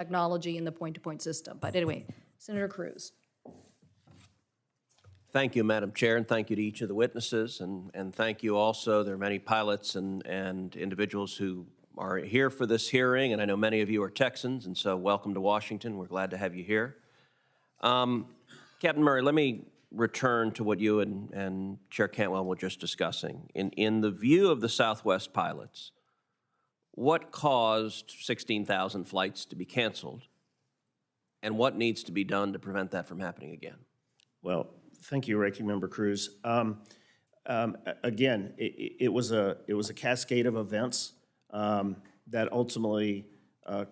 technology and the point-to-point system. But anyway, Senator Cruz. Thank you, Madam Chair, and thank you to each of the witnesses, and thank you also. There are many pilots and individuals who are here for this hearing, and I know many of you are Texans, and so welcome to Washington. We're glad to have you here. Captain Murray, let me return to what you and Chair Cantwell were just discussing. In the view of the Southwest pilots, what caused 16,000 flights to be canceled, and what needs to be done to prevent that from happening again? Well, thank you, Ranking Member Cruz. Again, it was a cascade of events that ultimately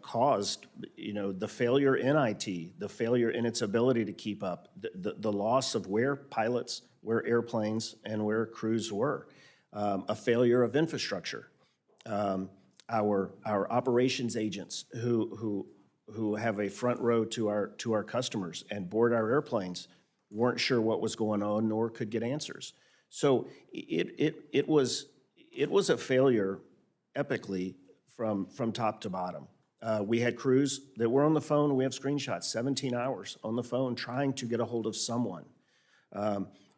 caused, the failure in IT, the failure in its ability to keep up, the loss of where pilots, where airplanes, and where crews were, a failure of infrastructure. Our operations agents who have a front row to our customers and board our airplanes weren't sure what was going on nor could get answers. So it was a failure epically from top to bottom. We had crews that were on the phone. We have screenshots, 17 hours on the phone trying to get a hold of someone.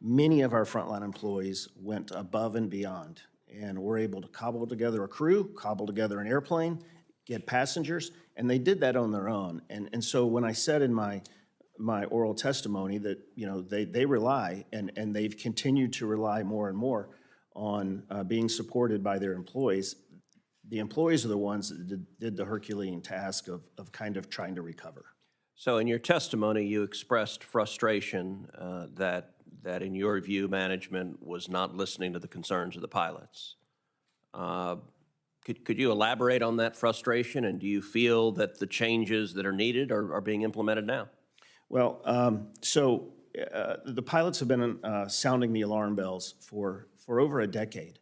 Many of our frontline employees went above and beyond and were able to cobble together a crew, cobble together an airplane, get passengers, and they did that on their own. And so when I said in my oral testimony that they rely and they've continued to rely more and more on being supported by their employees, the employees are the ones that did the Herculean task of kind of trying to recover. So in your testimony, you expressed frustration that in your view, management was not listening to the concerns of the pilots. Could you elaborate on that frustration, and do you feel that the changes that are needed are being implemented now? Well, the pilots have been sounding the alarm bells for over a decade.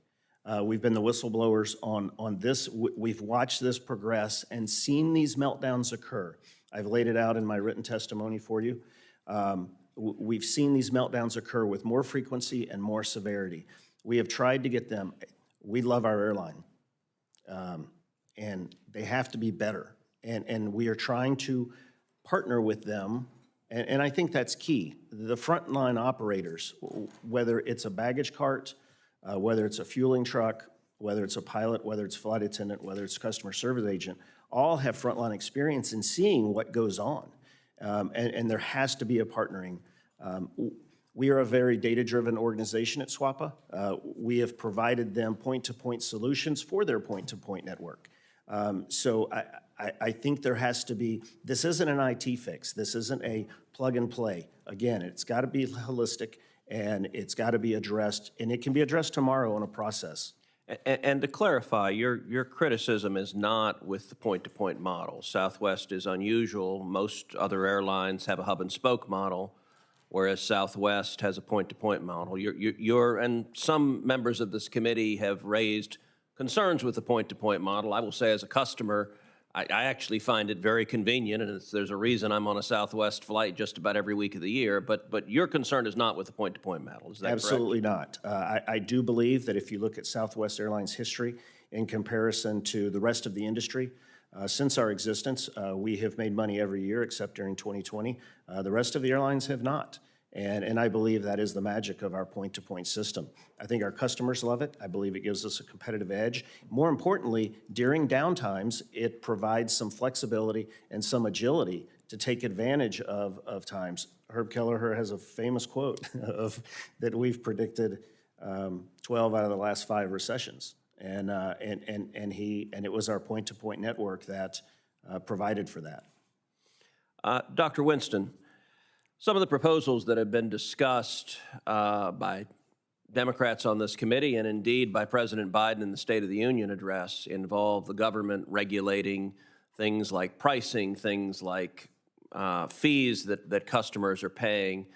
We've been the whistleblowers on this. We've watched this progress and seen these meltdowns occur. I've laid it out in my written testimony for you. We've seen these meltdowns occur with more frequency and more severity. We have tried to get them. We love our airline, and they have to be better. And we are trying to partner with them, and I think that's key. The frontline operators, whether it's a baggage cart, whether it's a fueling truck, whether it's a pilot, whether it's a flight attendant, whether it's a customer service agent, all have frontline experience in seeing what goes on. And there has to be a partnering. We are a very data-driven organization at SWAPA. We have provided them point-to-point solutions for their point-to-point network. So I think there has to be, this isn't an IT fix. This isn't a plug and play. Again, it's got to be holistic, and it's got to be addressed, and it can be addressed tomorrow in a process. And to clarify, your criticism is not with the point-to-point model. Southwest is unusual. Most other airlines have a hub-and-spoke model, whereas Southwest has a point-to-point model. And some members of this committee have raised concerns with the point-to-point model. I will say, as a customer, I actually find it very convenient, and there's a reason I'm on a Southwest flight just about every week of the year, but your concern is not with the point-to-point model, is that Absolutely correct? Not. I do believe that if you look at Southwest Airlines history in comparison to the rest of the industry, since our existence, we have made money every year except during 2020. The rest of the airlines have not. And I believe that is the magic of our point-to-point system. I think our customers love it. I believe it gives us a competitive edge. More importantly, during downtimes, it provides some flexibility and some agility to take advantage of times. Herb Kelleher has a famous quote that we've predicted 12 out of the last 5 recessions. And it was our point-to-point network that provided for that. Dr. Winston, some of the proposals that have been discussed by Democrats on this committee and indeed by President Biden in the State of the Union address involve the government regulating things like pricing, things like fees that customers are paying,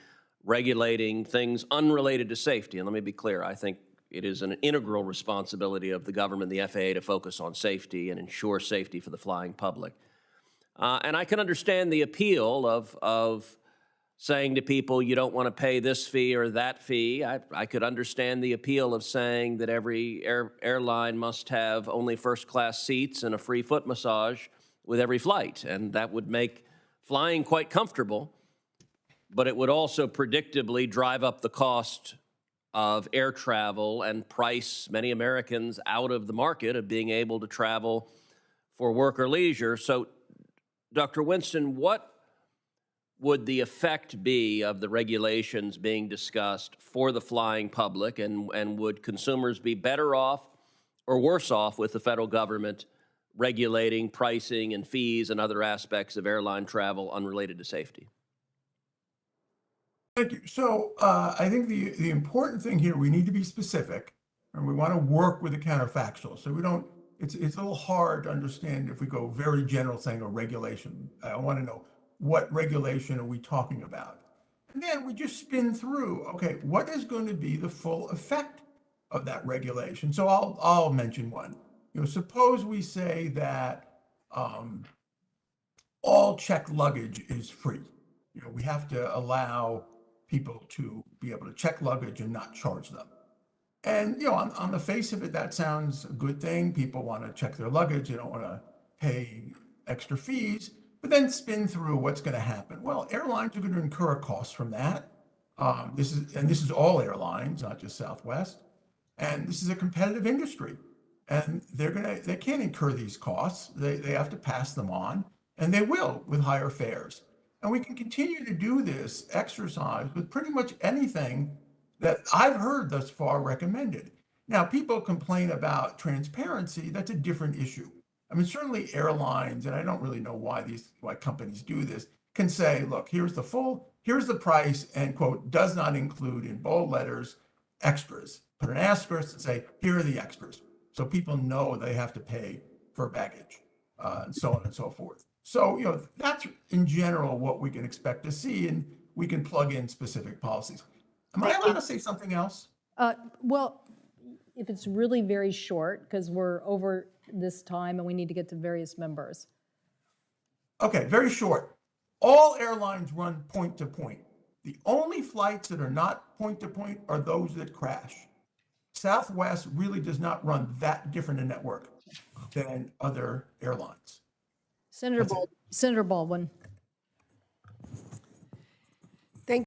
regulating things unrelated to safety. And let me be clear, I think it is an integral responsibility of the government, the FAA, to focus on safety and ensure safety for the flying public. And I can understand the appeal of saying to people, you don't want to pay this fee or that fee. I could understand the appeal of saying that every airline must have only first-class seats and a free foot massage with every flight, and that would make flying quite comfortable, but it would also predictably drive up the cost of air travel and price many Americans out of the market of being able to travel for work or leisure. So, Dr. Winston, what would the effect be of the regulations being discussed for the flying public, and would consumers be better off or worse off with the federal government regulating pricing and fees and other aspects of airline travel unrelated to safety? Thank you. So I think the important thing here, we need to be specific, and we want to work with the counterfactual. So we don't, it's a little hard to understand if we go very general saying a regulation. I want to know, what regulation are we talking about? And then we just spin through, okay, what is going to be the full effect of that regulation? So I'll mention one. Suppose we say that all checked luggage is free. We have to allow people to be able to check luggage and not charge them. And on the face of it, that sounds a good thing. People want to check their luggage. They don't want to pay extra fees. But then spin through what's going to happen. Well, airlines are going to incur a cost from that. This is all airlines, not just Southwest. And this is a competitive industry, and they can't incur these costs. They have to pass them on, and they will with higher fares. And we can continue to do this exercise with pretty much anything that I've heard thus far recommended. Now, people complain about transparency. That's a different issue. I mean, certainly airlines, and I don't really know why companies do this, can say, look, here's the price, and quote, does not include in bold letters extras. Put an asterisk and say, here are the extras. So people know they have to pay for baggage, and so on and so forth. So, that's in general what we can expect to see, and we can plug in specific policies. Am I allowed to say something else? Well, if it's really very short, because we're over this time and we need to get to various members. Okay, very short. All airlines run point to point. The only flights that are not point to point are those that crash. Southwest really does not run that different a network than other airlines. Senator Baldwin.